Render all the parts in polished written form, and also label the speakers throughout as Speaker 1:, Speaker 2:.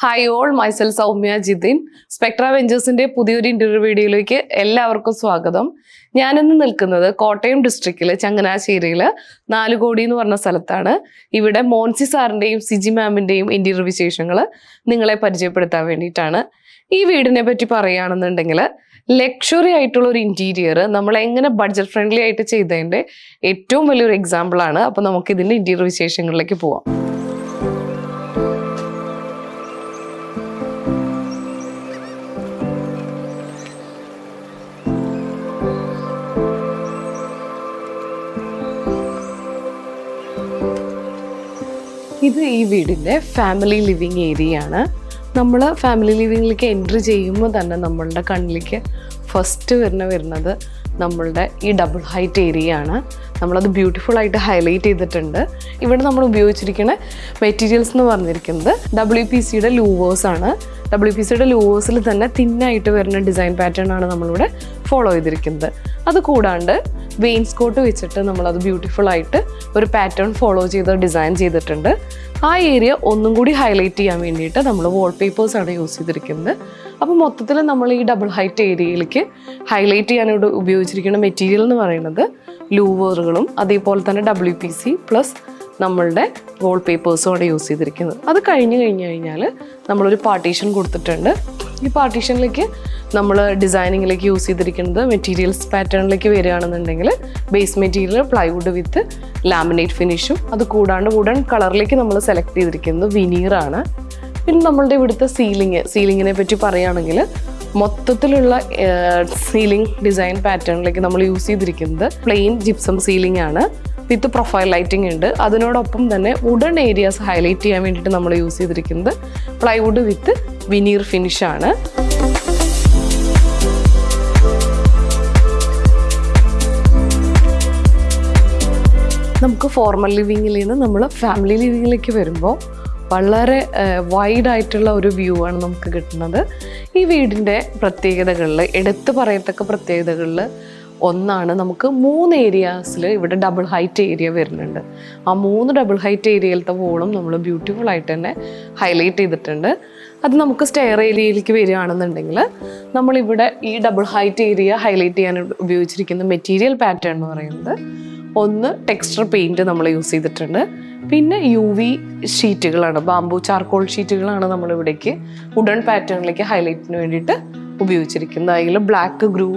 Speaker 1: Hi all, myself Soumya Jithin. Spectra വെഞ്ചേഴ്സിന്റെ പുതിയൊരു interview വീഡിയോയിലേക്ക് എല്ലാവർക്കും സ്വാഗതം. ഞാനിന്ന് നിൽക്കുന്നത് കോട്ടയം ഡിസ്ട്രിക്റ്റില് ചങ്ങനാശ്ശേരിയില് 4 കോടി എന്ന് പറഞ്ഞ സ്ഥലത്താണ്. ഇവിടെ മോൻസി സാറിന്റെയും സിജി മാമിന്റെയും ഇന്റീരിയർ വിശേഷങ്ങൾ നിങ്ങളെ പരിചയപ്പെടുത്താൻ വേണ്ടിയിട്ടാണ്. ഈ വീടിനെ പറ്റി പറയുകയാണെന്നുണ്ടെങ്കിൽ ലക്ഷറി ആയിട്ടുള്ള ഒരു ഇന്റീരിയർ നമ്മൾ എങ്ങനെ ബഡ്ജറ്റ് ഫ്രണ്ട്ലി ആയിട്ട് ചെയ്തതിന്റെ ഏറ്റവും വലിയൊരു എക്സാമ്പിൾ ആണ്. അപ്പൊ നമുക്ക് ഇതിന്റെ ഇന്റീരിയർ വിശേഷങ്ങളിലേക്ക് പോവാം. ഇത് ഈ വീടിൻ്റെ ഫാമിലി ലിവിങ് ഏരിയ ആണ്. നമ്മൾ ഫാമിലി ലിവിങ്ങിലേക്ക് എൻട്രി ചെയ്യുമ്പോൾ തന്നെ നമ്മളുടെ കണ്ണിലേക്ക് ഫസ്റ്റ് വരുന്നത് നമ്മളുടെ ഈ ഡബിൾ ഹൈറ്റ് ഏരിയ ആണ്. നമ്മളത് ബ്യൂട്ടിഫുൾ ആയിട്ട് ഹൈലൈറ്റ് ചെയ്തിട്ടുണ്ട്. ഇവിടെ നമ്മൾ ഉപയോഗിച്ചിരിക്കുന്ന മെറ്റീരിയൽസ് എന്ന് പറഞ്ഞിരിക്കുന്നത് WPCയുടെ ലൂവേഴ്സ് ആണ്. WPCയുടെ ലൂവേഴ്സിൽ തന്നെ തിന്നായിട്ട് വരുന്ന ഡിസൈൻ പാറ്റേൺ ആണ് നമ്മളിവിടെ ഫോളോ ചെയ്തിരിക്കുന്നത്. അതുകൂടാണ്ട് വെയിൻസ്കോട്ട് വെച്ചിട്ട് നമ്മളത് ബ്യൂട്ടിഫുൾ ആയിട്ട് ഒരു പാറ്റേൺ ഫോളോ ചെയ്ത് ഡിസൈൻ ചെയ്തിട്ടുണ്ട്. ആ ഏരിയ ഒന്നും കൂടി ഹൈലൈറ്റ് ചെയ്യാൻ വേണ്ടിയിട്ട് നമ്മൾ വാൾപേപ്പേഴ്സാണ് യൂസ് ചെയ്തിരിക്കുന്നത്. അപ്പോൾ മൊത്തത്തിൽ നമ്മൾ ഈ ഡബിൾ ഹൈറ്റ് ഏരിയയിലേക്ക് ഹൈലൈറ്റ് ചെയ്യാനായിട്ട് ഉപയോഗിച്ചിരിക്കുന്ന മെറ്റീരിയൽ എന്ന് പറയുന്നത് ലൂവറുകളും അതേപോലെ തന്നെ WPC പ്ലസ് നമ്മളുടെ വാൾപേപ്പേഴ്സുമാണ് യൂസ് ചെയ്തിരിക്കുന്നത്. അത് കഴിഞ്ഞ് കഴിഞ്ഞാൽ നമ്മളൊരു പാർട്ടീഷൻ കൊടുത്തിട്ടുണ്ട്. ഈ പാർട്ടീഷനിലേക്ക് നമ്മൾ ഡിസൈനിങ്ങിലേക്ക് യൂസ് ചെയ്തിരിക്കുന്നത് മെറ്റീരിയൽസ് പാറ്റേണിലേക്ക് വരികയാണെന്നുണ്ടെങ്കിൽ base material plywood with laminate ഫിനിഷും അത് കൂടാണ്ട് വുഡൻ കളറിലേക്ക് നമ്മൾ സെലക്ട് ചെയ്തിരിക്കുന്നത് വിനീറാണ്. പിന്നെ നമ്മളുടെ ഇവിടുത്തെ സീലിങ്ങിനെ പറ്റി പറയുകയാണെങ്കിൽ മൊത്തത്തിലുള്ള സീലിംഗ് ഡിസൈൻ പാറ്റേണിലേക്ക് നമ്മൾ യൂസ് ചെയ്തിരിക്കുന്നത് പ്ലെയിൻ ജിപ്സം സീലിംഗ് ആണ് വിത്ത് പ്രൊഫൈൽ ലൈറ്റിംഗ് ഉണ്ട്. അതിനോടൊപ്പം തന്നെ വുഡൻ ഏരിയാസ് ഹൈലൈറ്റ് ചെയ്യാൻ വേണ്ടിയിട്ട് നമ്മൾ യൂസ് ചെയ്തിരിക്കുന്നത് പ്ലൈവുഡ് വിത്ത് വിനീർ ഫിനിഷാണ്. നമുക്ക് ഫോർമൽ ലിവിങ്ങിൽ നിന്ന് നമ്മൾ ഫാമിലി ലിവിങ്ങിലേക്ക് വരുമ്പോൾ വളരെ വൈഡായിട്ടുള്ള ഒരു വ്യൂ ആണ് നമുക്ക് കിട്ടുന്നത്. ഈ വീടിൻ്റെ പ്രത്യേകതകളിൽ എടുത്തു പറയത്തക്ക പ്രത്യേകതകളിൽ ഒന്നാണ് നമുക്ക് 3 ഏരിയാസിൽ ഇവിടെ ഡബിൾ ഹൈറ്റ് ഏരിയ വരുന്നുണ്ട്. ആ 3 ഡബിൾ ഹൈറ്റ് ഏരിയയിലത്തെ വോളും നമ്മൾ ബ്യൂട്ടിഫുൾ ആയിട്ട് തന്നെ ഹൈലൈറ്റ് ചെയ്തിട്ടുണ്ട്. അത് നമുക്ക് സ്റ്റെയർ ഏരിയയിലേക്ക് വരികയാണെന്നുണ്ടെങ്കിൽ നമ്മളിവിടെ ഈ ഡബിൾ ഹൈറ്റ് ഏരിയ ഹൈലൈറ്റ് ചെയ്യാൻ ഉപയോഗിച്ചിരിക്കുന്ന മെറ്റീരിയൽ പാറ്റേൺ എന്ന് പറയുന്നത് ഒന്ന് ടെക്സ്ചർ പെയിൻറ്റ് നമ്മൾ യൂസ് ചെയ്തിട്ടുണ്ട്. പിന്നെ UV ഷീറ്റുകളാണ്, ബാംബു ചാർക്കോൾ ഷീറ്റുകളാണ് നമ്മളിവിടേക്ക് വുഡൻ പാറ്റേണിലേക്ക് ഹൈലൈറ്റിന് വേണ്ടിയിട്ട് ഉപയോഗിച്ചിരിക്കുന്നത്. അതിൽ ബ്ലാക്ക് ഗ്രൂ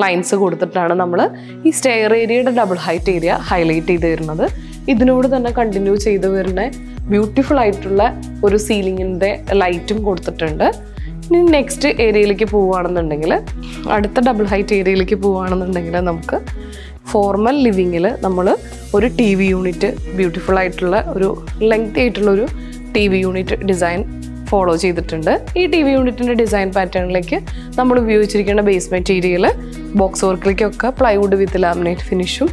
Speaker 1: ലൈൻസ് കൊടുത്തിട്ടാണ് നമ്മൾ ഈ സ്റ്റെയർ ഏരിയയുടെ ഡബിൾ ഹൈറ്റ് ഏരിയ ഹൈലൈറ്റ് ചെയ്ത് വരുന്നത്. ഇതിനോട് തന്നെ കണ്ടിന്യൂ ചെയ്ത് വരുന്ന ബ്യൂട്ടിഫുൾ ആയിട്ടുള്ള ഒരു സീലിങ്ങിൻ്റെ ലൈറ്റും കൊടുത്തിട്ടുണ്ട്. ഇനി നെക്സ്റ്റ് ഏരിയയിലേക്ക് പോവുകയാണെന്നുണ്ടെങ്കിൽ അടുത്ത ഡബിൾ ഹൈറ്റ് ഏരിയയിലേക്ക് പോവുകയാണെന്നുണ്ടെങ്കിൽ നമുക്ക് ഫോർമൽ ലിവിങ്ങിൽ നമ്മൾ ഒരു TV യൂണിറ്റ് ബ്യൂട്ടിഫുൾ ആയിട്ടുള്ള ഒരു ലെങ്ത് ആയിട്ടുള്ളൊരു TV യൂണിറ്റ് ഡിസൈൻ ഫോളോ ചെയ്തിട്ടുണ്ട്. ഈ TV യൂണിറ്റിൻ്റെ ഡിസൈൻ പാറ്റേണിലേക്ക് നമ്മൾ ഉപയോഗിച്ചിരിക്കുന്ന ബേസ് മെറ്റീരിയൽ ബോക്സ് വർക്കിലേക്കൊക്കെ പ്ലൈവുഡ് വിത്ത് ലാമിനേറ്റ് ഫിനിഷും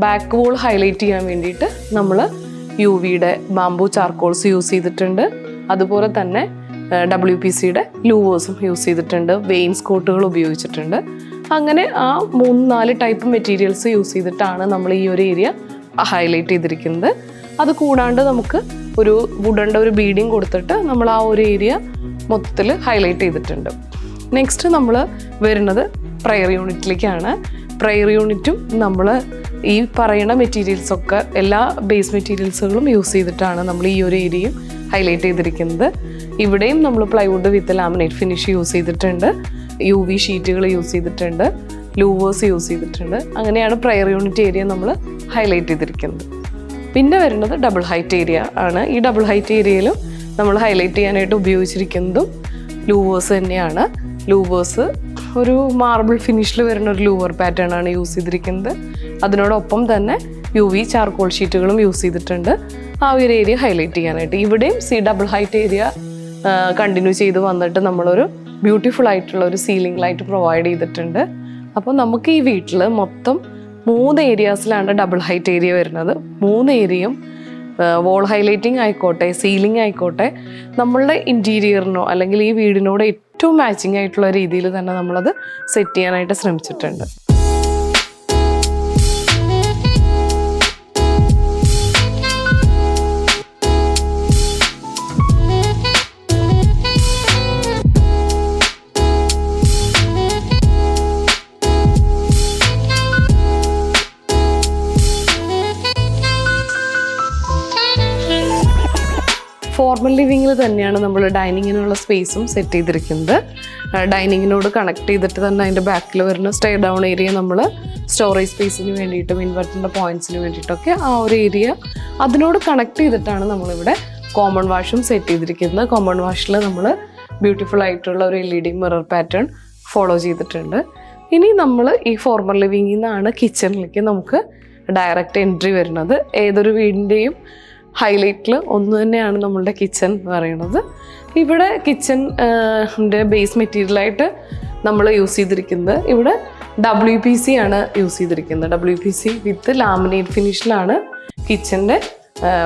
Speaker 1: ബാക്ക് വോൾ ഹൈലൈറ്റ് ചെയ്യാൻ വേണ്ടിയിട്ട് നമ്മൾ UVയുടെ ബാംബു ചാർക്കോൾസ് യൂസ് ചെയ്തിട്ടുണ്ട്. അതുപോലെ തന്നെ WPCയുടെ ലൂവേഴ്സും യൂസ് ചെയ്തിട്ടുണ്ട്. വെയിൻസ്കോട്ടുകൾ ഉപയോഗിച്ചിട്ടുണ്ട്. അങ്ങനെ ആ 3-4 ടൈപ്പ് മെറ്റീരിയൽസ് യൂസ് ചെയ്തിട്ടാണ് നമ്മൾ ഈ ഒരു ഏരിയ ഹൈലൈറ്റ് ചെയ്തിരിക്കുന്നത്. അത് കൂടാണ്ട് നമുക്ക് ഒരു വുഡൻ്റെ ഒരു ബീഡിങ് കൊടുത്തിട്ട് നമ്മൾ ആ ഒരു ഏരിയ മൊത്തത്തിൽ ഹൈലൈറ്റ് ചെയ്തിട്ടുണ്ട്. നെക്സ്റ്റ് നമ്മൾ വരുന്നത് പ്രയർ യൂണിറ്റിലേക്കാണ്. പ്രയർ യൂണിറ്റും നമ്മൾ ഈ പറയുന്ന മെറ്റീരിയൽസൊക്കെ എല്ലാ ബേസ് മെറ്റീരിയൽസുകളും യൂസ് ചെയ്തിട്ടാണ് നമ്മൾ ഈ ഒരു ഏരിയയും ഹൈലൈറ്റ് ചെയ്തിരിക്കുന്നത്. ഇവിടെയും നമ്മൾ plywood with laminate finish use ചെയ്തിട്ടുണ്ട്. UV ഷീറ്റുകൾ യൂസ് ചെയ്തിട്ടുണ്ട്. ലൂവേഴ്സ് യൂസ് ചെയ്തിട്ടുണ്ട്. അങ്ങനെയാണ് പ്രയർ യൂണിറ്റ് ഏരിയ നമ്മൾ ഹൈലൈറ്റ് ചെയ്തിരിക്കുന്നത്. പിന്നെ വരുന്നത് ഡബിൾ ഹൈറ്റ് ഏരിയ ആണ്. ഈ ഡബിൾ ഹൈറ്റ് ഏരിയയിലും നമ്മൾ ഹൈലൈറ്റ് ചെയ്യാനായിട്ട് ഉപയോഗിച്ചിരിക്കുന്നതും ലൂവേഴ്സ് തന്നെയാണ്. ലൂവേഴ്സ് ഒരു മാർബിൾ ഫിനിഷിൽ വരുന്ന ഒരു ലൂവർ പാറ്റേൺ ആണ് യൂസ് ചെയ്തിരിക്കുന്നത്. അതിനോടൊപ്പം തന്നെ UV ചാർക്കോൾ ഷീറ്റുകളും യൂസ് ചെയ്തിട്ടുണ്ട് ആ ഒരു ഏരിയ ഹൈലൈറ്റ് ചെയ്യാനായിട്ട്. ഇവിടെയും ഡബിൾ ഹൈറ്റ് ഏരിയ കണ്ടിന്യൂ ചെയ്ത് വന്നിട്ട് നമ്മളൊരു ബ്യൂട്ടിഫുൾ ആയിട്ടുള്ള ഒരു സീലിംഗ് ലൈറ്റ് പ്രൊവൈഡ് ചെയ്തിട്ടുണ്ട്. അപ്പോൾ നമുക്ക് ഈ വീട്ടിൽ മൊത്തം 3 ഏരിയാസിലാണ് ഡബിൾ ഹൈറ്റ് ഏരിയ വരുന്നത്. 3 ഏരിയയും വോൾ ഹൈലൈറ്റിംഗ് ആയിക്കോട്ടെ സീലിംഗ് ആയിക്കോട്ടെ നമ്മളുടെ ഇൻറ്റീരിയറിനോ അല്ലെങ്കിൽ ഈ വീടിനോട് ഏറ്റവും മാച്ചിങ് ആയിട്ടുള്ള രീതിയിൽ തന്നെ നമ്മളത് സെറ്റ് ചെയ്യാനായിട്ട് ശ്രമിച്ചിട്ടുണ്ട്. ഫോർമൽ ലിവിങ്ങിൽ തന്നെയാണ് നമ്മൾ ഡൈനിങ്ങിനുള്ള സ്പേസും സെറ്റ് ചെയ്തിരിക്കുന്നത്. ഡൈനിങ്ങിനോട് കണക്ട് ചെയ്തിട്ട് തന്നെ അതിൻ്റെ ബാക്കിൽ വരുന്ന സ്റ്റേ ഡൗൺ ഏരിയ നമ്മൾ സ്റ്റോറേജ് സ്പേസിന് വേണ്ടിയിട്ടും ഇൻവെർട്ടറിൻ്റെ പോയിൻറ്റ്സിന് വേണ്ടിയിട്ടൊക്കെ ആ ഒരു ഏരിയ അതിനോട് കണക്ട് ചെയ്തിട്ടാണ് നമ്മളിവിടെ കോമൺ വാഷും സെറ്റ് ചെയ്തിരിക്കുന്നത്. കോമൺ വാഷിൽ നമ്മൾ ബ്യൂട്ടിഫുൾ ആയിട്ടുള്ള ഒരു LED മിറർ പാറ്റേൺ ഫോളോ ചെയ്തിട്ടുണ്ട്. ഇനി നമ്മൾ ഈ ഫോർമൽ ലിവിങ്ങിൽ നിന്നാണ് കിച്ചണിലേക്ക് നമുക്ക് ഡയറക്റ്റ് എൻട്രി വരുന്നത്. ഏതൊരു വീടിൻ്റെയും ഹൈലൈറ്റിൽ ഒന്ന് തന്നെയാണ് നമ്മളുടെ കിച്ചൺ എന്ന് പറയുന്നത്. ഇവിടെ കിച്ചൻ്റെ ബേസ് മെറ്റീരിയലായിട്ട് നമ്മൾ യൂസ് ചെയ്തിരിക്കുന്നത് ഇവിടെ WPC ആണ് യൂസ് ചെയ്തിരിക്കുന്നത്. WPC വിത്ത് ലാമിനേറ്റ് ഫിനിഷിലാണ് കിച്ചൻ്റെ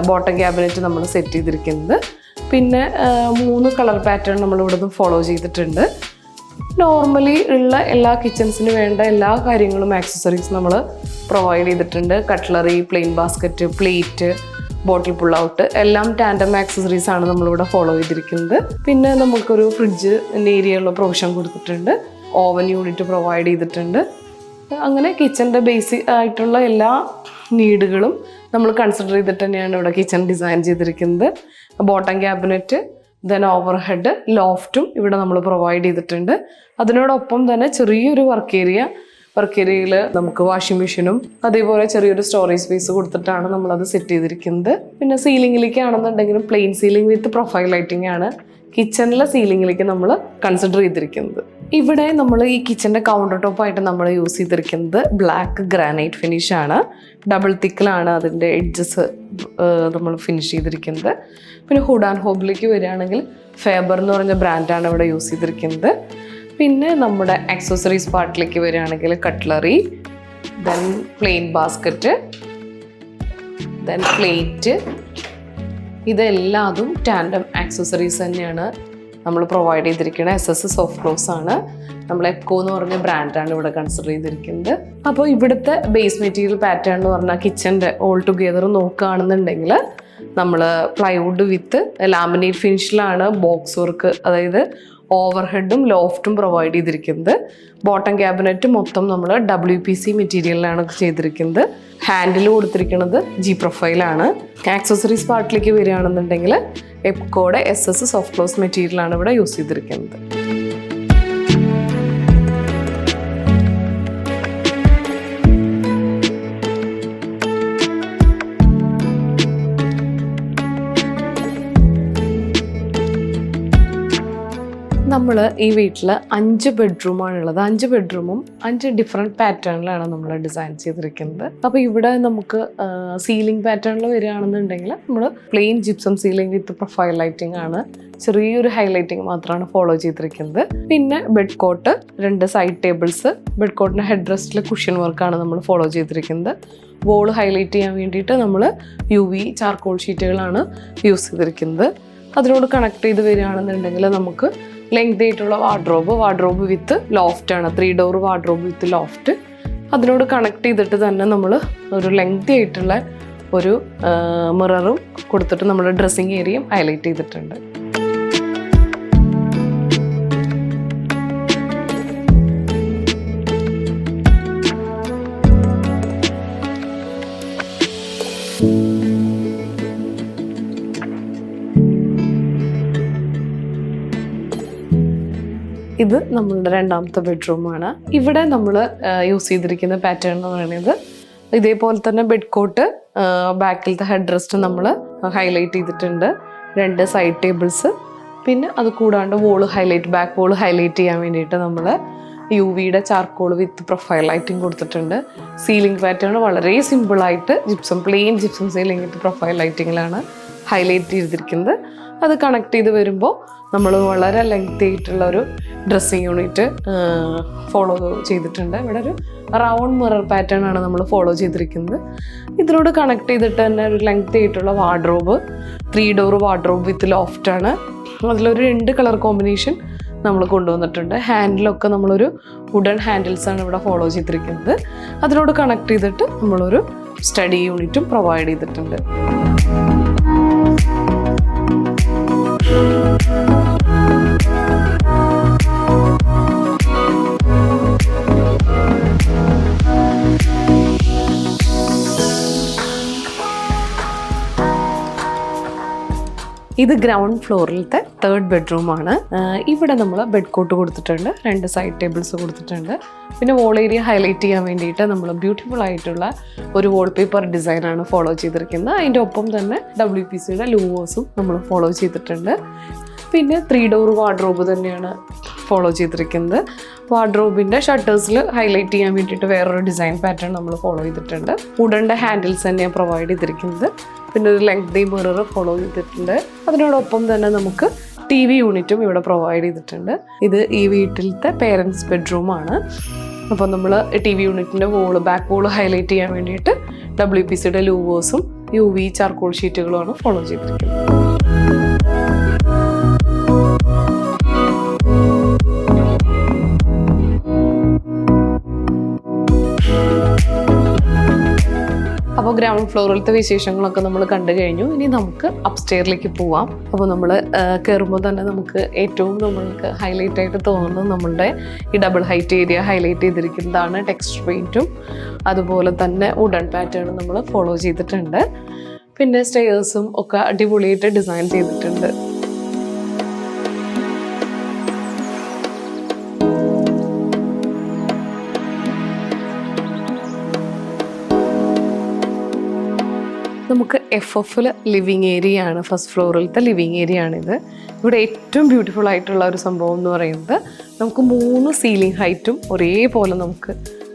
Speaker 1: ബോട്ടം ക്യാബിനറ്റ് നമ്മൾ സെറ്റ് ചെയ്തിരിക്കുന്നത്. പിന്നെ 3 കളർ പാറ്റേൺ നമ്മൾ ഇവിടെ നിന്ന് ഫോളോ ചെയ്തിട്ടുണ്ട്. നോർമലി ഉള്ള എല്ലാ കിച്ചൺസിന് വേണ്ട എല്ലാ കാര്യങ്ങളും ആക്സസറീസ് നമ്മൾ പ്രൊവൈഡ് ചെയ്തിട്ടുണ്ട്. കട്ട്ലറി, പ്ലെയിൻ ബാസ്ക്കറ്റ്, പ്ലേറ്റ്, ബോട്ടിൽ പുൾ ഔട്ട് എല്ലാം ടാൻഡം ആക്സസറീസ് ആണ് നമ്മളിവിടെ ഫോളോ ചെയ്തിരിക്കുന്നത്. പിന്നെ നമുക്കൊരു ഫ്രിഡ്ജ് ഏരിയയുള്ള പ്രൊവിഷൻ കൊടുത്തിട്ടുണ്ട്. ഓവൻ യൂണിറ്റ് പ്രൊവൈഡ് ചെയ്തിട്ടുണ്ട്. അങ്ങനെ കിച്ചൻ്റെ ബേസിക് ആയിട്ടുള്ള എല്ലാ നീഡുകളും നമ്മൾ കൺസിഡർ ചെയ്തിട്ട് തന്നെയാണ് ഇവിടെ കിച്ചൺ ഡിസൈൻ ചെയ്തിരിക്കുന്നത്. Bottom cabinet, then overhead, ലോഫ്റ്റും ഇവിടെ നമ്മൾ പ്രൊവൈഡ് ചെയ്തിട്ടുണ്ട്. അതിനോടൊപ്പം തന്നെ ചെറിയൊരു വർക്ക് ഏരിയയിൽ നമുക്ക് വാഷിംഗ് മെഷീനും അതേപോലെ ചെറിയൊരു സ്റ്റോറേജ് സ്പേസ് കൊടുത്തിട്ടാണ് നമ്മളത് സെറ്റ് ചെയ്തിരിക്കുന്നത്. പിന്നെ സീലിംഗിലേക്ക് ആണെന്നുണ്ടെങ്കിലും plain ceiling with profile lighting ആണ് കിച്ചണിലെ സീലിംഗിലേക്ക് നമ്മൾ കൺസിഡർ ചെയ്തിരിക്കുന്നത്. ഇവിടെ നമ്മൾ ഈ കിച്ചൻ്റെ കൗണ്ടർ ടോപ്പായിട്ട് നമ്മൾ യൂസ് ചെയ്തിരിക്കുന്നത് ബ്ലാക്ക് ഗ്രാനൈറ്റ് ഫിനിഷാണ്. ഡബിൾ തിക്കിലാണ് അതിൻ്റെ എഡ്ജസ് നമ്മൾ ഫിനിഷ് ചെയ്തിരിക്കുന്നത്. പിന്നെ ഹുഡ് ആൻഡ് ഹോബിലേക്ക് വരികയാണെങ്കിൽ ഫേബർ എന്ന് പറഞ്ഞ ബ്രാൻഡാണ് ഇവിടെ യൂസ് ചെയ്തിരിക്കുന്നത്. പിന്നെ നമ്മുടെ ആക്സസറീസ് പാർട്ടിലേക്ക് വരികയാണെങ്കിൽ cutlery, then plain basket, then plate, ഇതെല്ലാതും ടാൻഡം ആക്സസറീസ് തന്നെയാണ് നമ്മൾ പ്രൊവൈഡ് ചെയ്തിരിക്കുന്നത്. SS സോഫ്റ്റ് ക്ലോസ് ആണ്. നമ്മൾ എക്കോ എന്ന് പറഞ്ഞ ബ്രാൻഡാണ് ഇവിടെ കൺസിഡർ ചെയ്തിരിക്കുന്നത്. അപ്പോൾ ഇവിടുത്തെ ബേസ് മെറ്റീരിയൽ പാറ്റേൺ എന്ന് പറഞ്ഞാൽ കിച്ചൻ്റെ ഓൾ ടുഗെദർ നോക്കുകയാണെന്നുണ്ടെങ്കിൽ നമ്മൾ പ്ലൈവുഡ് വിത്ത് ലാമിനേറ്റ് ഫിനിഷിലാണ് ബോക്സ് വർക്ക്, അതായത് ഓവർ ഹെഡും ലോഫ്റ്റും പ്രൊവൈഡ് ചെയ്തിരിക്കുന്നത്. ബോട്ടം ക്യാബിനറ്റ് മൊത്തം നമ്മൾ WPC മെറ്റീരിയലിലാണ് ചെയ്തിരിക്കുന്നത്. ഹാൻഡിൽ കൊടുത്തിരിക്കുന്നത് G പ്രൊഫൈലാണ്. ആക്സസറീസ് പാർട്ടിലേക്ക് വരികയാണെന്നുണ്ടെങ്കിൽ എപ്കോയുടെ SS സോഫ്റ്റ് ക്ലോസ് മെറ്റീരിയലാണ് ഇവിടെ യൂസ് ചെയ്തിരിക്കുന്നത്. നമ്മൾ ഈ വീട്ടിൽ 5 ബെഡ്റൂമാണുള്ളത്. 5 ബെഡ്റൂമും 5 ഡിഫറെൻറ്റ് പാറ്റേണിലാണ് നമ്മൾ ഡിസൈൻ ചെയ്തിരിക്കുന്നത്. അപ്പോൾ ഇവിടെ നമുക്ക് സീലിംഗ് പാറ്റേണിൽ വരികയാണെന്നുണ്ടെങ്കിൽ നമ്മൾ plain gypsum ceiling with profile lighting ആണ്. ചെറിയൊരു ഹൈലൈറ്റിംഗ് മാത്രമാണ് ഫോളോ ചെയ്തിരിക്കുന്നത്. പിന്നെ bed cot, 2 side tables, bed കോട്ടിൻ്റെ ഹെഡ് റെസ്റ്റിൽ കുഷ്യൻ വർക്കാണ് നമ്മൾ ഫോളോ ചെയ്തിരിക്കുന്നത്. വോൾ ഹൈലൈറ്റ് ചെയ്യാൻ വേണ്ടിയിട്ട് നമ്മൾ UV ചാർക്കോൾ ഷീറ്റുകളാണ് യൂസ് ചെയ്തിരിക്കുന്നത്. അതിനോട് കണക്ട് ചെയ്ത് വരികയാണെന്നുണ്ടെങ്കിൽ നമുക്ക് ലെങ്ത് ആയിട്ടുള്ള വാർഡ്രോബ് വിത്ത് ലോഫ്റ്റ് ആണ്. 3 ഡോർ വാർഡ്രോബ് വിത്ത് ലോഫ്റ്റ്. അതിനോട് കണക്ട് ചെയ്തിട്ട് തന്നെ നമ്മൾ ഒരു ലെങ്ത് ആയിട്ടുള്ള ഒരു മിററും കൊടുത്തിട്ട് നമ്മൾ ഡ്രസ്സിങ് ഏരിയയും ഹൈലൈറ്റ് ചെയ്തിട്ടുണ്ട്. ഇത് നമ്മളുടെ 2ാമത്തെ ബെഡ്റൂമാണ്. ഇവിടെ നമ്മൾ യൂസ് ചെയ്തിരിക്കുന്ന പാറ്റേൺ എന്ന് പറയുന്നത് ഇതേപോലെ തന്നെ ബെഡ് കോട്ട്, ബാക്കിലത്തെ ഹെഡ് റെസ്റ്റ് നമ്മൾ ഹൈലൈറ്റ് ചെയ്തിട്ടുണ്ട്. 2 സൈഡ് ടേബിൾസ്, പിന്നെ അത് കൂടാണ്ട് ബാക്ക് വോൾ ഹൈലൈറ്റ് ചെയ്യാൻ വേണ്ടിയിട്ട് നമ്മൾ UVയുടെ ചാർക്കോൾ വിത്ത് പ്രൊഫൈൽ ലൈറ്റിംഗ് കൊടുത്തിട്ടുണ്ട്. സീലിംഗ് പാറ്റേൺ വളരെ സിമ്പിളായിട്ട് plain gypsum ceiling with profile ലൈറ്റിങ്ങിലാണ് highlight ചെയ്തിരിക്കുന്നത്. അത് കണക്ട് ചെയ്ത് വരുമ്പോൾ നമ്മൾ വളരെ ലെങ്തി ആയിട്ടുള്ള ഒരു ഡ്രസ്സിങ് യൂണിറ്റ് ഫോളോ ചെയ്തിട്ടുണ്ട്. ഇവിടെ ഒരു റൗണ്ട് മിറർ പാറ്റേൺ ആണ് നമ്മൾ ഫോളോ ചെയ്തിരിക്കുന്നത്. ഇതിനോട് കണക്ട് ചെയ്തിട്ട് തന്നെ ഒരു ലെങ്തി ആയിട്ടുള്ള വാർഡ്രോബ്, 3 ഡോർ വാർഡ്രോബ് വിത്ത് ലോഫ്റ്റ് ആണ്. അതിലൊരു 2 കളർ കോമ്പിനേഷൻ നമ്മൾ കൊണ്ടുവന്നിട്ടുണ്ട്. ഹാൻഡിലൊക്കെ നമ്മളൊരു വുഡൻ ഹാൻഡിൽസ് ആണ് ഇവിടെ ഫോളോ ചെയ്തിരിക്കുന്നത്. അതിനോട് കണക്ട് ചെയ്തിട്ട് നമ്മളൊരു സ്റ്റഡി യൂണിറ്റും പ്രൊവൈഡ് ചെയ്തിട്ടുണ്ട്. ഇത് ഗ്രൗണ്ട് ഫ്ലോറിലത്തെ 3rd ബെഡ്റൂമാണ്. ഇവിടെ നമ്മൾ ബെഡ് കോട്ട് കൊടുത്തിട്ടുണ്ട്, 2 സൈഡ് ടേബിൾസ് കൊടുത്തിട്ടുണ്ട്. പിന്നെ വോൾ ഏരിയ ഹൈലൈറ്റ് ചെയ്യാൻ വേണ്ടിയിട്ട് നമ്മൾ ബ്യൂട്ടിഫുൾ ആയിട്ടുള്ള ഒരു വാൾപേപ്പർ ഡിസൈനാണ് ഫോളോ ചെയ്തിരിക്കുന്നത്. അതിൻ്റെ ഒപ്പം തന്നെ WPCയുടെ ലൂവേഴ്സും നമ്മൾ ഫോളോ ചെയ്തിട്ടുണ്ട്. പിന്നെ 3 ഡോർ വാർഡ്രോബ് തന്നെയാണ് ഫോളോ ചെയ്തിരിക്കുന്നത്. വാർഡ്രോബിൻ്റെ ഷട്ടേഴ്സിൽ ഹൈലൈറ്റ് ചെയ്യാൻ വേണ്ടിയിട്ട് വേറൊരു ഡിസൈൻ പാറ്റേൺ നമ്മൾ ഫോളോ ചെയ്തിട്ടുണ്ട്. വുഡൻ്റെ ഹാൻഡിൽസ് തന്നെയാണ് പ്രൊവൈഡ് ചെയ്തിരിക്കുന്നത്. പിന്നെ ഒരു ലെങ്തി മിറർ ഫോളോ ചെയ്തിട്ടുണ്ട്. അതിനോടൊപ്പം തന്നെ നമുക്ക് TV യൂണിറ്റും ഇവിടെ പ്രൊവൈഡ് ചെയ്തിട്ടുണ്ട്. ഇത് ഈ വീട്ടിലത്തെ പേരൻസ് ബെഡ്റൂമാണ്. അപ്പോൾ നമ്മൾ TV യൂണിറ്റിൻ്റെ ബാക്ക് വോള് ഹൈലൈറ്റ് ചെയ്യാൻ വേണ്ടിയിട്ട് WPCയുടെ ലൂവേഴ്സും UV ചാർക്കോൾ ഷീറ്റുകളുമാണ് ഫോളോ ചെയ്തിരിക്കുന്നത്. അപ്പോൾ ഗ്രൗണ്ട് ഫ്ലോറിലത്തെ വിശേഷങ്ങളൊക്കെ നമ്മൾ കണ്ടു കഴിഞ്ഞു. ഇനി നമുക്ക് അപ്സ്റ്റെയറിലേക്ക് പോവാം. അപ്പോൾ നമ്മൾ കയറുമ്പോൾ തന്നെ നമുക്ക് ഏറ്റവും നമ്മൾക്ക് ഹൈലൈറ്റ് ആയിട്ട് തോന്നുന്നത് നമ്മളുടെ ഈ ഡബിൾ ഹൈറ്റ് ഏരിയ ഹൈലൈറ്റ് ചെയ്തിരിക്കുന്നതാണ്. ടെക്സ്ചർ പെയിൻറ്റും അതുപോലെ തന്നെ വുഡൻ പാറ്റേണും നമ്മൾ ഫോളോ ചെയ്തിട്ടുണ്ട്. പിന്നെ സ്റ്റെയർസും ഒക്കെ അടിപൊളിയായിട്ട് ഡിസൈൻ ചെയ്തിട്ടുണ്ട്. നമുക്ക് FFൽ ലിവിങ് ഏരിയ ആണ്, ഫസ്റ്റ് ഫ്ലോറിലത്തെ ലിവിങ് ഏരിയ ആണിത്. ഇവിടെ ഏറ്റവും ബ്യൂട്ടിഫുൾ ആയിട്ടുള്ള ഒരു സംഭവം എന്ന് പറയുന്നത് നമുക്ക് 3 സീലിംഗ് ഹൈറ്റും ഒരേപോലെ നമുക്ക്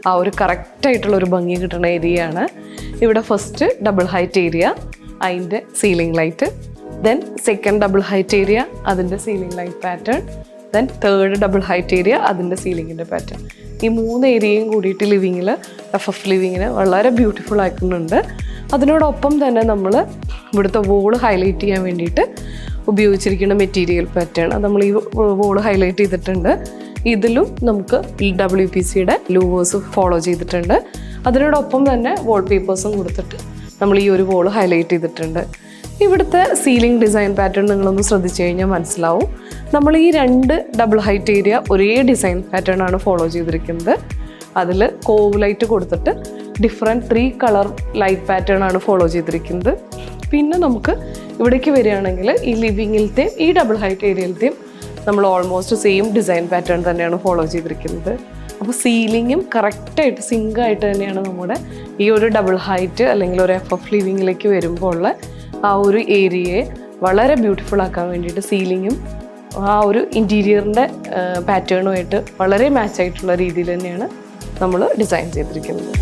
Speaker 1: ആ ഒരു കറക്റ്റായിട്ടുള്ള ഒരു ഭംഗി കിട്ടുന്ന ഏരിയ ആണ്. ഇവിടെ ഫസ്റ്റ് ഡബിൾ ഹൈറ്റ് ഏരിയ, അതിൻ്റെ ceiling light, then second double height area, അതിൻ്റെ ceiling light pattern, then 3rd double height area, അതിൻ്റെ സീലിങ്ങിൻ്റെ പാറ്റേൺ. ഈ 3 ഏരിയയും കൂടിയിട്ട് ലിവിങ്ങിൽ FF ലിവിങ്ങിന് വളരെ ബ്യൂട്ടിഫുൾ ആക്കുന്നുണ്ട്. അതിനോടൊപ്പം തന്നെ നമ്മൾ ഇവിടുത്തെ വോള് ഹൈലൈറ്റ് ചെയ്യാൻ വേണ്ടിയിട്ട് ഉപയോഗിച്ചിരിക്കുന്ന മെറ്റീരിയൽ പാറ്റേൺ നമ്മൾ ഈ വോള് ഹൈലൈറ്റ് ചെയ്തിട്ടുണ്ട്. ഇതിലും നമുക്ക് WPCയുടെ ലൂവേഴ്സ് ഫോളോ ചെയ്തിട്ടുണ്ട്. അതിനോടൊപ്പം തന്നെ വാൾ പേപ്പേഴ്സും കൊടുത്തിട്ട് നമ്മൾ ഈ ഒരു വോള് ഹൈലൈറ്റ് ചെയ്തിട്ടുണ്ട്. ഇവിടുത്തെ സീലിംഗ് ഡിസൈൻ പാറ്റേൺ നിങ്ങളൊന്ന് ശ്രദ്ധിച്ചു കഴിഞ്ഞാൽ മനസ്സിലാവും. നമ്മൾ ഈ 2 ഡബിൾ ഹൈറ്റ് ഏരിയ ഒരേ ഡിസൈൻ പാറ്റേൺ ആണ് ഫോളോ ചെയ്തിരിക്കുന്നത്. അതിൽ കോവ് ലൈറ്റ് കൊടുത്തിട്ട് ഡിഫറെൻറ്റ് 3 കളർ ലൈറ്റ് പാറ്റേൺ ആണ് ഫോളോ ചെയ്തിരിക്കുന്നത്. പിന്നെ നമുക്ക് ഇവിടേക്ക് വരികയാണെങ്കിൽ ഈ ലിവിങ്ങിലത്തെയും ഈ ഡബിൾ ഹൈറ്റ് ഏരിയയിലത്തെയും നമ്മൾ ഓൾമോസ്റ്റ് സെയിം ഡിസൈൻ പാറ്റേൺ തന്നെയാണ് ഫോളോ ചെയ്തിരിക്കുന്നത്. അപ്പോൾ സീലിങ്ങും കറക്റ്റായിട്ട് സിങ്കായിട്ട് തന്നെയാണ് നമ്മുടെ ഈ ഒരു ഡബിൾ ഹൈറ്റ് അല്ലെങ്കിൽ ഒരു FF ലിവിങ്ങിലേക്ക് വരുമ്പോൾ ഉള്ള ആ ഒരു ഏരിയയെ വളരെ ബ്യൂട്ടിഫുൾ ആക്കാൻ വേണ്ടിയിട്ട് സീലിങ്ങും ആ ഒരു ഇൻറ്റീരിയറിൻ്റെ പാറ്റേണുമായിട്ട് വളരെ മാച്ചായിട്ടുള്ള രീതിയിൽ തന്നെയാണ് നമ്മൾ ഡിസൈൻ ചെയ്തിരിക്കുന്നത്.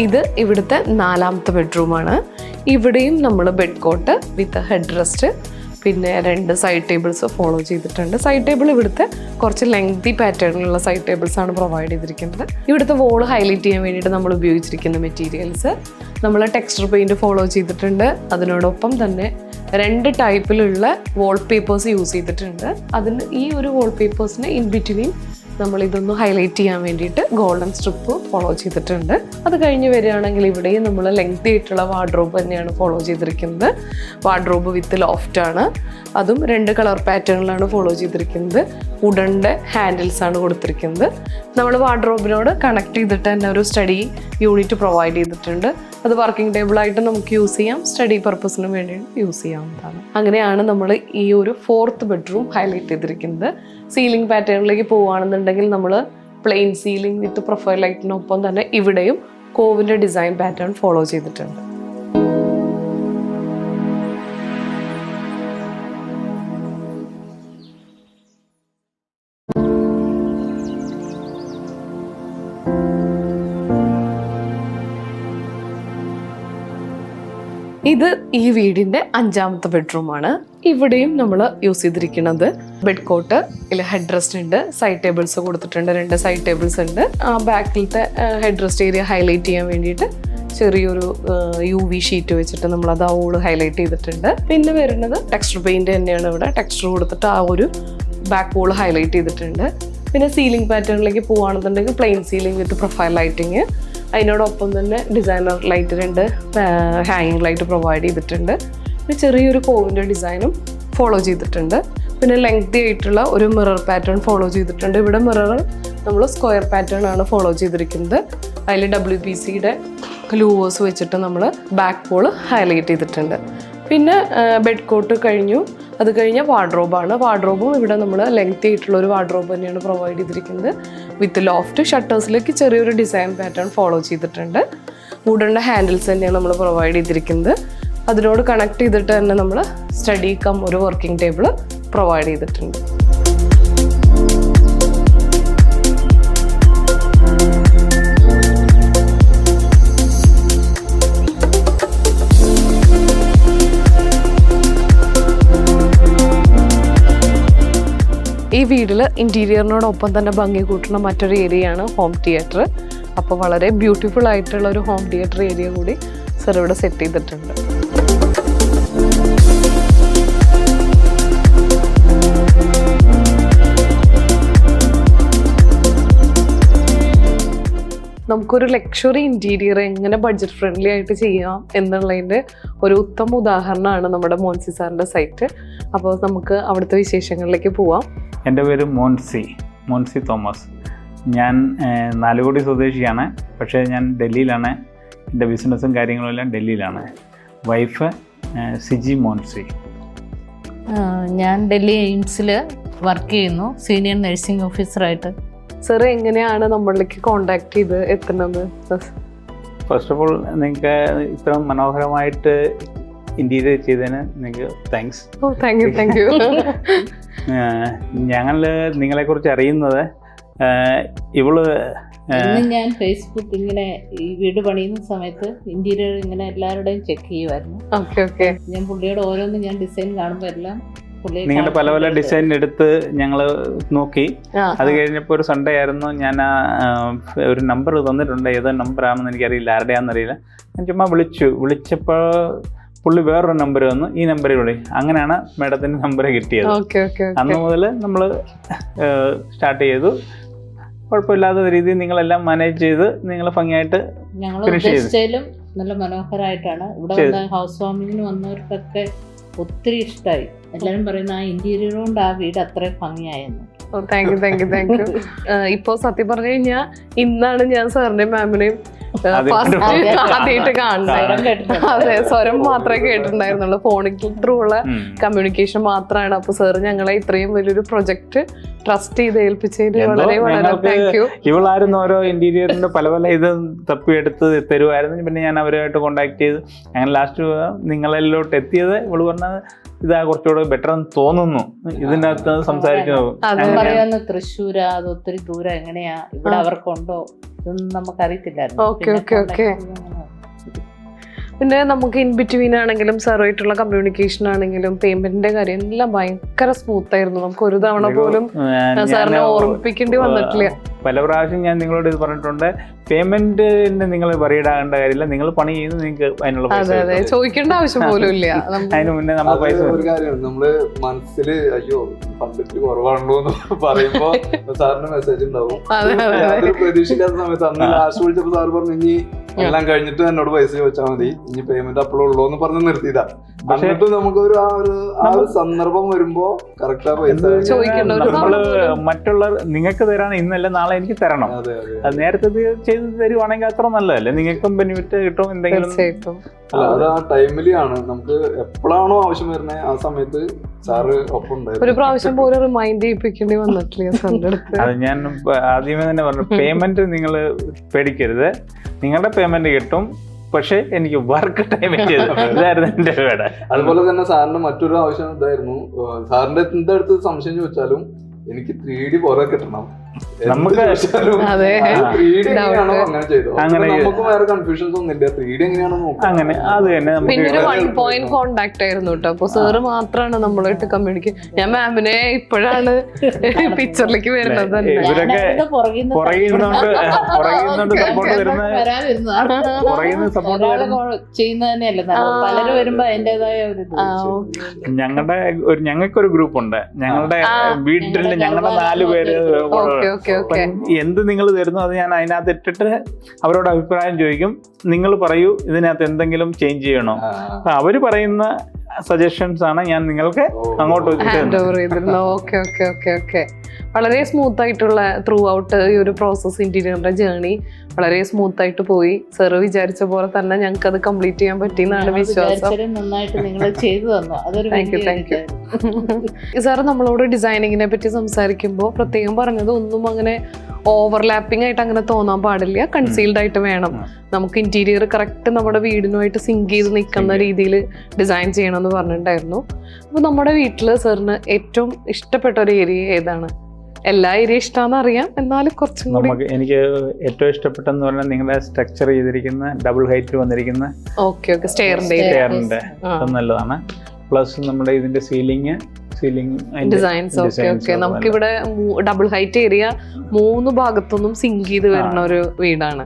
Speaker 1: ഇത് ഇവിടുത്തെ 4ാമത്തെ ബെഡ്റൂമാണ്. ഇവിടെയും നമ്മൾ bed cot with head rest, പിന്നെ 2 സൈഡ് ടേബിൾസ് ഫോളോ ചെയ്തിട്ടുണ്ട്. സൈഡ് ടേബിൾ ഇവിടുത്തെ കുറച്ച് ലെങ്തി പാറ്റേണിലുള്ള സൈഡ് ടേബിൾസ് ആണ് പ്രൊവൈഡ് ചെയ്തിരിക്കുന്നത്. ഇവിടുത്തെ വോൾ ഹൈലൈറ്റ് ചെയ്യാൻ വേണ്ടിയിട്ട് നമ്മൾ ഉപയോഗിച്ചിരിക്കുന്ന മെറ്റീരിയൽസ് നമ്മൾ ടെക്സ്ചർ പെയിൻറ് ഫോളോ ചെയ്തിട്ടുണ്ട്. അതിനോടൊപ്പം തന്നെ 2 ടൈപ്പിലുള്ള വാൾ പേപ്പേഴ്സ് യൂസ് ചെയ്തിട്ടുണ്ട്. അതിന് ഈ ഒരു വാൾ പേപ്പേഴ്സിന് ഇൻ ബിറ്റ്വീൻ നമ്മൾ ഇതൊന്ന് ഹൈലൈറ്റ് ചെയ്യാൻ വേണ്ടിയിട്ട് ഗോൾഡൻ സ്ട്രിപ്പ് ഫോളോ ചെയ്തിട്ടുണ്ട്. അത് കഴിഞ്ഞ് വരികയാണെങ്കിൽ ഇവിടെയും നമ്മൾ ലെങ്തി ആയിട്ടുള്ള വാർഡ്രോബ് തന്നെയാണ് ഫോളോ ചെയ്തിരിക്കുന്നത്. വാർഡ്രോബ് വിത്ത് ലോഫ്റ്റ് ആണ്. അതും 2 കളർ പാറ്റേണിലാണ് ഫോളോ ചെയ്തിരിക്കുന്നത്. വുഡൻ്റെ ഹാൻഡിൽസ് ആണ് കൊടുത്തിരിക്കുന്നത്. നമ്മൾ വാർഡ്രോബിനോട് കണക്ട് ചെയ്തിട്ട് തന്നെ ഒരു സ്റ്റഡി യൂണിറ്റ് പ്രൊവൈഡ് ചെയ്തിട്ടുണ്ട്. അത് വർക്കിംഗ് ടേബിളായിട്ട് നമുക്ക് യൂസ് ചെയ്യാം, സ്റ്റഡി പർപ്പസിന് വേണ്ടി യൂസ് ചെയ്യാവുന്നതാണ്. അങ്ങനെയാണ് നമ്മൾ ഈ ഒരു 4th ബെഡ്റൂം ഹൈലൈറ്റ് ചെയ്തിരിക്കുന്നത്. സീലിംഗ് പാറ്റേണിലേക്ക് പോവുകയാണെന്നുണ്ടെങ്കിൽ നമ്മൾ പ്ലെയിൻ സീലിംഗ് വിത്ത് പ്രൊഫൈൽ ലൈറ്റിനൊപ്പം തന്നെ ഇവിടെയും കോവിൻ്റെ ഡിസൈൻ പാറ്റേൺ ഫോളോ ചെയ്തിട്ടുണ്ട്. ഇത് ഈ വീടിൻ്റെ 5ാമത്തെ ബെഡ്റൂമാണ്. ഇവിടെയും നമ്മൾ യൂസ് ചെയ്തിരിക്കുന്നത് ബെഡ് കോട്ട്, ഇതിൽ ഹെഡ് റെസ്റ്റ് ഉണ്ട്, സൈഡ് ടേബിൾസ് കൊടുത്തിട്ടുണ്ട്, 2 സൈഡ് ടേബിൾസ് ഉണ്ട്. ആ ബാക്കിലത്തെ ഹെഡ് റെസ്റ്റ് ഏരിയ ഹൈലൈറ്റ് ചെയ്യാൻ വേണ്ടിയിട്ട് ചെറിയൊരു UV ഷീറ്റ് വെച്ചിട്ട് നമ്മളത് ആ വോള് ഹൈലൈറ്റ് ചെയ്തിട്ടുണ്ട്. പിന്നെ വരുന്നത് ടെക്സ്ചർ പെയിൻറ് തന്നെയാണ്. ഇവിടെ ടെക്സ്ചർ കൊടുത്തിട്ട് ആ ഒരു ബാക്ക് വോള് ഹൈലൈറ്റ് ചെയ്തിട്ടുണ്ട്. പിന്നെ ceiling പാറ്റേണിലേക്ക് പോവുകയാണെന്നുണ്ടെങ്കിൽ plain ceiling with profile lighting, അതിനോടൊപ്പം തന്നെ ഡിസൈനർ ലൈറ്റ് 2 ഹാങ്ങിങ് ലൈറ്റ് പ്രൊവൈഡ് ചെയ്തിട്ടുണ്ട്. പിന്നെ ചെറിയൊരു കോവിൻ്റെ ഡിസൈനും ഫോളോ ചെയ്തിട്ടുണ്ട്. പിന്നെ ലെങ്തി ആയിട്ടുള്ള ഒരു മിറർ പാറ്റേൺ ഫോളോ ചെയ്തിട്ടുണ്ട്. ഇവിടെ മിറർ നമ്മൾ സ്ക്വയർ പാറ്റേൺ ആണ് ഫോളോ ചെയ്തിരിക്കുന്നത്. അതിൽ WPCയുടെ ലൂവേഴ്സ് വെച്ചിട്ട് നമ്മൾ ബാക്ക് പോള് ഹൈലൈറ്റ് ചെയ്തിട്ടുണ്ട്. പിന്നെ ബെഡ് കോട്ട് കഴിഞ്ഞു. അത് കഴിഞ്ഞ വാർഡ്രോബാണ്. വാർഡ്രോബും ഇവിടെ നമ്മൾ ലെങ്തി ആയിട്ടുള്ള ഒരു വാർഡ്രോബ് തന്നെയാണ് പ്രൊവൈഡ് ചെയ്തിരിക്കുന്നത്. വിത്ത് ലോഫ്റ്റ് ഷട്ടേഴ്സിലേക്ക് ചെറിയൊരു ഡിസൈൻ പാറ്റേൺ ഫോളോ ചെയ്തിട്ടുണ്ട്. വുഡൻ്റെ ഹാൻഡിൽസ് തന്നെയാണ് നമ്മൾ പ്രൊവൈഡ് ചെയ്തിരിക്കുന്നത്. അതിനോട് കണക്ട് ചെയ്തിട്ട് തന്നെ നമ്മൾ സ്റ്റഡി കം ഒരു വർക്കിംഗ് ടേബിൾ പ്രൊവൈഡ് ചെയ്തിട്ടുണ്ട്. ഈ വീട്ടിൽ ഇൻറ്റീരിയറിനോടൊപ്പം തന്നെ ഭംഗി കൂട്ടുന്ന മറ്റൊരു ഏരിയയാണ് ഹോം തിയേറ്റർ. അപ്പോൾ വളരെ ബ്യൂട്ടിഫുൾ ആയിട്ടുള്ള ഒരു ഹോം തിയേറ്റർ ഏരിയ കൂടി സർ ഇവിടെ സെറ്റ് ചെയ്തിട്ടുണ്ട്. നമുക്കൊരു ലക്ഷറി ഇൻറ്റീരിയർ എങ്ങനെ ബഡ്ജറ്റ് ഫ്രണ്ട്ലി ആയിട്ട് ചെയ്യാം എന്നുള്ളതിൻ്റെ ഒരു ഉത്തമ ഉദാഹരണമാണ് നമ്മുടെ മോൻസി സാറിൻ്റെ സൈറ്റ്. അപ്പോൾ നമുക്ക് അവിടുത്തെ വിശേഷങ്ങളിലേക്ക് പോവാം.
Speaker 2: എൻ്റെ പേര് മോൻസി തോമസ്. ഞാൻ നാലുകോടി സ്വദേശിയാണ്. പക്ഷേ ഞാൻ ഡൽഹിയിലാണ്. എൻ്റെ ബിസിനസ്സും കാര്യങ്ങളും എല്ലാം ഡൽഹിയിലാണ്. വൈഫ് സിജി മോൻസി.
Speaker 3: ഞാൻ ഡൽഹി എയിംസിൽ വർക്ക് ചെയ്യുന്നു, സീനിയർ നഴ്സിംഗ് ഓഫീസറായിട്ട്.
Speaker 1: സാർ എങ്ങനെയാണ് നമ്മളിലേക്ക് കോണ്ടാക്ട് ചെയ്ത് എത്തുന്നത്?
Speaker 2: ഫസ്റ്റ് ഓഫ് ഓൾ നിങ്ങൾക്ക് ഇത്ര മനോഹരമായിട്ട് ഇൻറ്റീരിയർ ചെയ്തതിന് നിങ്ങൾക്ക് താങ്ക്സ്.
Speaker 1: Oh thank you.
Speaker 2: ഞങ്ങൾ നിങ്ങളെക്കുറിച്ച് അറിയുന്നത് ഇവള്
Speaker 3: ഞാൻ ഫേസ്ബുക്ക് ഇങ്ങനെ ഈ വീട് പണിയുന്ന സമയത്ത് ഇന്റീരിയർ ഇങ്ങനെ എല്ലാവരുടെയും ചെക്ക് ചെയ്യുമായിരുന്നു. ഞാൻ പുള്ളിയുടെ ഓരോന്നും ഞാൻ ഡിസൈൻ കാണുമ്പോൾ എല്ലാം
Speaker 2: നിങ്ങളുടെ പല പല ഡിസൈൻ എടുത്ത് ഞങ്ങൾ നോക്കി. അത് കഴിഞ്ഞപ്പോൾ ഒരു സൺഡേ ആയിരുന്നു. ഞാൻ ഒരു നമ്പർ തന്നിട്ടുണ്ട്. ഏതോ നമ്പറാണെന്ന് എനിക്കറിയില്ല, ആരുടെയാണെന്നറിയില്ല. ഞാൻ ചുമ്മാ വിളിച്ചപ്പോൾ പുള്ളി വേറൊരു നമ്പർ വന്നു. ഈ നമ്പറിൽ വിളി. അങ്ങനെയാണ് മാഡത്തിൻ്റെ നമ്പർ കിട്ടിയത്. അന്ന് മുതൽ നമ്മൾ സ്റ്റാർട്ട് ചെയ്തു. കുഴപ്പമില്ലാത്ത രീതിയിൽ നിങ്ങളെല്ലാം മാനേജ് ചെയ്ത് നിങ്ങൾ ഭംഗിയായിട്ട് ഫിനിഷ് ചെയ്തു.
Speaker 3: നല്ല മനോഹരമായിട്ടാണ് ഇവിടെ ഹൗസ് വാമിങ്ങിന് വന്നവർക്കൊക്കെ ഒത്തിരി ഇഷ്ടമായി. എല്ലാവരും പറയുന്ന ആ ഇന്റീരിയർ കൊണ്ട് ആ വീട് അത്രയും ഭംഗിയായിരുന്നു.
Speaker 1: Thank you. ഇപ്പൊ സത്യം പറഞ്ഞു കഴിഞ്ഞാൽ ഇന്നാണ് ഞാൻ സാറിന്റെയും മാമിനെയും ആദ്യമായിട്ട് കാണുന്നത്. അതെ, സ്വരം മാത്രമേ കേട്ടിട്ടുണ്ടായിരുന്നുള്ളൂ. ഫോണിൽ ത്രൂ ഉള്ള കമ്മ്യൂണിക്കേഷൻ മാത്രമാണ്. അപ്പൊ സാർ ഞങ്ങളെ ഇത്രയും വലിയൊരു പ്രൊജക്ട് ട്രസ്റ്റ് ചെയ്ത് ഏൽപ്പിച്ചതിന് വളരെ വളരെ താങ്ക് യു.
Speaker 2: ഇവളായിരുന്നു ഓരോ ഇന്റീരിയറിന്റെ പല പല ഇത് തപ്പിയെടുത്ത് തരുമായിരുന്നു. പിന്നെ ഞാൻ അവരുമായിട്ട് കോണ്ടാക്ട് ചെയ്ത് അങ്ങനെ ലാസ്റ്റ് നിങ്ങളിലോട്ട് എത്തിയത്. ഇവള് പറഞ്ഞത് ഇതാ കുറച്ചുകൂടെ ബെറ്റർ എന്ന് തോന്നുന്നു ഇതിൻ്റെ അകത്ത് സംസാരിക്കുന്നത്.
Speaker 3: തൃശ്ശൂര് അത് ഒത്തിരി ദൂരം എങ്ങനെയാ ഇവിടെ അവർക്കുണ്ടോ ഇതൊന്നും നമുക്കറിയത്തില്ലായിരുന്നു.
Speaker 1: പിന്നെ നമുക്ക് ഇൻ ബിറ്റ്വീൻ ആണെങ്കിലും സാറുമായിട്ടുള്ള കമ്മ്യൂണിക്കേഷൻ ആണെങ്കിലും പേയ്മെന്റിന്റെ കാര്യം എല്ലാം ഭയങ്കര സ്മൂത്ത് ആയിരുന്നു. നമുക്ക് ഒരു തവണ പോലും സാറിനെ ഓർമ്മിപ്പിക്കേണ്ടി വന്നിട്ടില്ല.
Speaker 2: പല പ്രാവശ്യം ഞാൻ നിങ്ങളോട് ഇത് പറഞ്ഞിട്ടുണ്ട്. പേയ്മെന്റിന് നിങ്ങൾ പറയിടാകേണ്ട കാര്യമില്ല. നിങ്ങൾ പണി ചെയ്യുന്നത് നിങ്ങൾക്ക് അതിനുള്ള
Speaker 1: പൈസ ചോദിക്കേണ്ട ആവശ്യം പോലും ഇല്ല.
Speaker 2: അതിന് മുന്നേ നമ്മൾ പൈസ
Speaker 4: ഒരു കാര്യമാണ് നമ്മള് മനസ്സിൽ അയ്യോ ഫണ്ടിട്ട് കുറവാണല്ലോ എന്ന് പറയുമ്പോ സാറിന് മെസ്സേജ് ഉണ്ടാവും. പ്രതീക്ഷിക്കാത്ത സമയത്ത് അന്ന് ലാസ്റ്റ് വിളിച്ചപ്പോ സാർ പറഞ്ഞു ഇനി എല്ലാം കഴിഞ്ഞിട്ട് എന്നോട് പൈസ ചോദിച്ചാൽ മതി, ഇനി പേയ്മെന്റ് അപ്പോഴും ഉള്ളൂ എന്ന് പറഞ്ഞ് നിർത്തിയതാ. എന്നിട്ട് നമുക്ക് ആ ഒരു സന്ദർഭം വരുമ്പോ കറക്റ്റ് ആ പൈസ
Speaker 2: നമ്മള് മറ്റുള്ളവർ നിങ്ങൾക്ക് തരാൻ ഇന്നല്ല നാളെ എനിക്ക് തരണം. അത് നേരത്തെ ചെയ്ത് തരുവാണെങ്കിൽ അത്ര നല്ലതല്ലേ, നിങ്ങൾക്കും ബെനിഫിറ്റ് കിട്ടും എന്തെങ്കിലും.
Speaker 4: അല്ല അത് ആ ടൈമിലാണ് നമുക്ക് എപ്പോഴാണോ ആവശ്യം വരുന്നത് ആ സമയത്ത് സാറ് ഒപ്പം ഉണ്ടായിരുന്നു.
Speaker 1: ഒരു പ്രാവശ്യം പോലും റിമൈൻഡ് ചെയ്യിപ്പിക്കേണ്ടി വന്നിട്ടില്ല സാറിന്റെ അടുത്ത്.
Speaker 2: അത് ഞാൻ ആദ്യമേ തന്നെ പറഞ്ഞു, പേയ്മെന്റ് നിങ്ങൾ പേടിക്കരുത്, നിങ്ങളുടെ പേയ്മെന്റ് കിട്ടും. പക്ഷെ എനിക്ക് വർക്ക് ടൈം ഇതായിരുന്നു എന്റെ വീട്.
Speaker 4: അതുപോലെ തന്നെ സാറിന് മറ്റൊരു ആവശ്യം ഇതായിരുന്നു, സാറിന്റെ എന്തെടുത്ത് സംശയം ചോദിച്ചാലും എനിക്ക് 3D പുറകെ കിട്ടണം.
Speaker 2: നമുക്ക്
Speaker 4: വേറെ കൺഫ്യൂഷൻസ് ഒന്നുമില്ല. 3D എങ്ങനെയാണോ
Speaker 2: അങ്ങനെ അത് തന്നെ.
Speaker 1: പിന്നെ ഒരു 1 പോയിന്റ് കോണ്ടാക്ട് ആയിരുന്നു കേട്ടോ. അപ്പൊ സാറ് മാത്രമാണ് നമ്മളായിട്ട് കമ്മ്യൂണിക്കേറ്റ്. ഞാൻ മാമിനെ ഇപ്പോഴാണ് പിക്ചറിലേക്ക് വരുന്നത് തന്നെ.
Speaker 2: ഇവരൊക്കെ സപ്പോർട്ട്
Speaker 3: ചെയ്യുന്നത് തന്നെയല്ല, പലരും വരുമ്പോ അതിന്റേതായ ഒരു
Speaker 2: ഞങ്ങൾക്കൊരു ഗ്രൂപ്പ് ഉണ്ട്. ഞങ്ങളുടെ വീട്ടിൽ ഞങ്ങളുടെ 4 പേര് എന്ത് നിങ്ങൾ തരുന്നു അത് ഞാൻ അതിനകത്ത് ഇട്ടിട്ട് അവരോട് അഭിപ്രായം ചോദിക്കും. നിങ്ങൾ പറയൂ ഇതിനകത്ത് എന്തെങ്കിലും ചേഞ്ച് ചെയ്യണോ. അവര് പറയുന്ന സജഷൻസ് ആണ് ഞാൻ നിങ്ങൾക്ക് അങ്ങോട്ട്
Speaker 1: ഹാൻഡ് ഓവർ ചെയ്തിരുന്നു. Okay okay okay okay. വളരെ സ്മൂത്ത് ആയിട്ടുള്ള ത്രൂ ഔട്ട് ഈ ഒരു പ്രോസസ്, ഇന്റീരിയറിന്റെ ജേർണി വളരെ സ്മൂത്ത് ആയിട്ട് പോയി. സാർ വിചാരിച്ച പോലെ തന്നെ ഞങ്ങൾക്ക് അത് കംപ്ലീറ്റ് ചെയ്യാൻ പറ്റിയെന്നാണ് വിശ്വാസം.
Speaker 3: നന്നായിട്ട് നിങ്ങൾ ചെയ്തു തന്നു. അതൊരു
Speaker 1: താങ്ക് യു. സാർ നമ്മളോട് ഡിസൈനിങ്ങിനെ പറ്റി സംസാരിക്കുമ്പോൾ പ്രത്യേകം പറഞ്ഞത് ഒന്നും അങ്ങനെ ഓവർലാപ്പിംഗ് ആയിട്ട് അങ്ങനെ തോന്നാൻ പാടില്ല, കൺസീൽഡ് ആയിട്ട് വേണം. നമുക്ക് ഇന്റീരിയർ കറക്റ്റ് നമ്മുടെ വീടിനുമായിട്ട് സിങ്ക് ചെയ്ത് നിൽക്കുന്ന രീതിയിൽ ഡിസൈൻ ചെയ്യണമെന്ന് പറഞ്ഞിട്ടുണ്ടായിരുന്നു. അപ്പോൾ നമ്മുടെ വീട്ടിൽ സാറിന് ഏറ്റവും ഇഷ്ടപ്പെട്ട ഒരു ഏരിയ ഏതാണ്? എല്ലാ ഏരിയ ഇഷ്ടമാണെന്ന് അറിയാം, എന്നാലും കുറച്ചും കൂടി.
Speaker 2: എനിക്ക് ഏറ്റവും ഇഷ്ടപ്പെട്ടെന്ന് പറഞ്ഞാൽ നിങ്ങളുടെ സ്ട്രക്ചർ ചെയ്തിരിക്കുന്ന ഡബിൾ ഹൈറ്റ് വന്നിരിക്കുന്ന സ്റ്റെയറിന്റെ നല്ലതാണ്. പ്ലസ് നമ്മുടെ ഇതിന്റെ സീലിംഗ്
Speaker 1: ഡിസൈൻസ് ഓക്കെ. നമുക്കിവിടെ ഡബിൾ ഹൈറ്റ് ഏരിയ 3 ഭാഗത്തൊന്നും സിങ്ക് ചെയ്ത് വരുന്ന ഒരു വീടാണ്.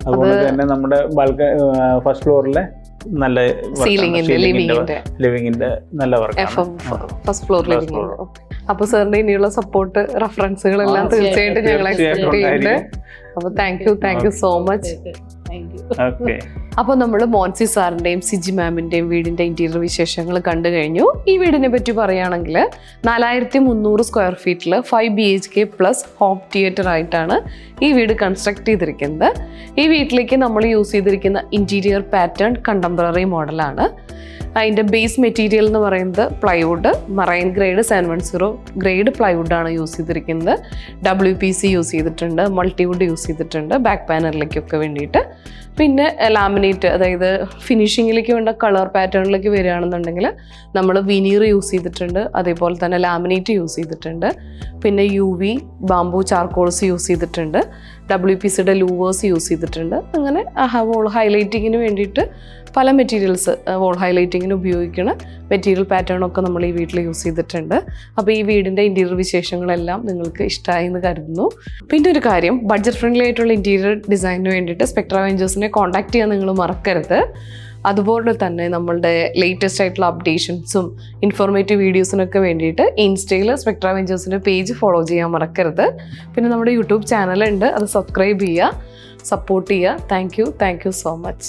Speaker 2: അതുപോലെ തന്നെ നമ്മുടെ ഫസ്റ്റ് ഫ്ലോറിലെ നല്ല ലിവിങ്ങിന്റെ നല്ല വർക്ക്,
Speaker 1: ഫസ്റ്റ് ഫ്ലോർ ലിവിംഗ്. അപ്പൊ സാറിന്റെ ഇനിയുള്ള സപ്പോർട്ട് റെഫറൻസുകളെല്ലാം തീർച്ചയായിട്ടും ഞങ്ങൾ എക്സ്പെക്ട് ചെയ്യുന്നുണ്ട്. അപ്പൊ താങ്ക് യു സോ മച്ച്. അപ്പോൾ നമ്മൾ മോൻസി സാറിൻ്റെയും സിജി മാമിൻ്റെയും വീടിൻ്റെ ഇൻറ്റീരിയർ വിശേഷങ്ങൾ കണ്ടു കഴിഞ്ഞു. ഈ വീടിനെ പറ്റി പറയുകയാണെങ്കിൽ 4300 സ്ക്വയർ ഫീറ്റിൽ 5 BHK പ്ലസ് ഹോം തിയേറ്റർ ആയിട്ടാണ് ഈ വീട് കൺസ്ട്രക്ട് ചെയ്തിരിക്കുന്നത്. ഈ വീട്ടിലേക്ക് നമ്മൾ യൂസ് ചെയ്തിരിക്കുന്ന ഇൻറ്റീരിയർ പാറ്റേൺ കണ്ടംപററി മോഡലാണ്. അതിൻ്റെ ബേസ് മെറ്റീരിയൽ എന്ന് പറയുന്നത് പ്ലൈവുഡ്, മറൈൻ ഗ്രേഡ് 710 ഗ്രേഡ് പ്ലൈവുഡാണ് യൂസ് ചെയ്തിരിക്കുന്നത്. WPC യൂസ് ചെയ്തിട്ടുണ്ട്, മൾട്ടിവുഡ് യൂസ് ചെയ്തിട്ടുണ്ട് ബാക്ക് പാനലിലേക്കൊക്കെ വേണ്ടിയിട്ട്. പിന്നെ ലാമിനേറ്റ്, അതായത് ഫിനിഷിങ്ങിലേക്ക് വേണ്ട കളർ പാറ്റേണിലേക്ക് വരികയാണെന്നുണ്ടെങ്കിൽ നമ്മൾ വിനീർ യൂസ് ചെയ്തിട്ടുണ്ട്, അതേപോലെ തന്നെ ലാമിനേറ്റ് യൂസ് ചെയ്തിട്ടുണ്ട്. പിന്നെ UV ബാംബു ചാർക്കോൾസ് യൂസ് ചെയ്തിട്ടുണ്ട്, WPCയുടെ ലൂവേഴ്സ് യൂസ് ചെയ്തിട്ടുണ്ട്. അങ്ങനെ വോൾ ഹൈലൈറ്റിങ്ങിന് വേണ്ടിയിട്ട് പല മെറ്റീരിയൽസ്, വോൾ ഹൈലൈറ്റിങ്ങിന് ഉപയോഗിക്കുന്ന മെറ്റീരിയൽ പാറ്റേണൊക്കെ നമ്മൾ ഈ വീട്ടിൽ യൂസ് ചെയ്തിട്ടുണ്ട്. അപ്പോൾ ഈ വീടിൻ്റെ ഇൻറ്റീരിയർ വിശേഷങ്ങളെല്ലാം നിങ്ങൾക്ക് ഇഷ്ടമായി എന്ന് കരുതുന്നു. പിന്നെ ഒരു കാര്യം, ബഡ്ജറ്റ് ഫ്രണ്ട്ലി ആയിട്ടുള്ള ഇൻറ്റീരിയർ ഡിസൈനിന് വേണ്ടിയിട്ട് സ്പെക്ട്ര വെഞ്ചേഴ്സിനെ കോൺടാക്ട് ചെയ്യാൻ നിങ്ങൾ മറക്കരുത്. അതുപോലെ തന്നെ നമ്മളുടെ ലേറ്റസ്റ്റ് ആയിട്ടുള്ള അപ്ഡേഷൻസും ഇൻഫോർമേറ്റീവ് വീഡിയോസിനൊക്കെ വേണ്ടിയിട്ട് ഇൻസ്റ്റയിൽ സ്പെക്ട്ര വെഞ്ചേഴ്സിൻ്റെ പേജ് ഫോളോ ചെയ്യാൻ മറക്കരുത്. പിന്നെ നമ്മുടെ യൂട്യൂബ് ചാനലുണ്ട്, അത് സബ്സ്ക്രൈബ് ചെയ്യുക, സപ്പോർട്ട് ചെയ്യുക. Thank you so much.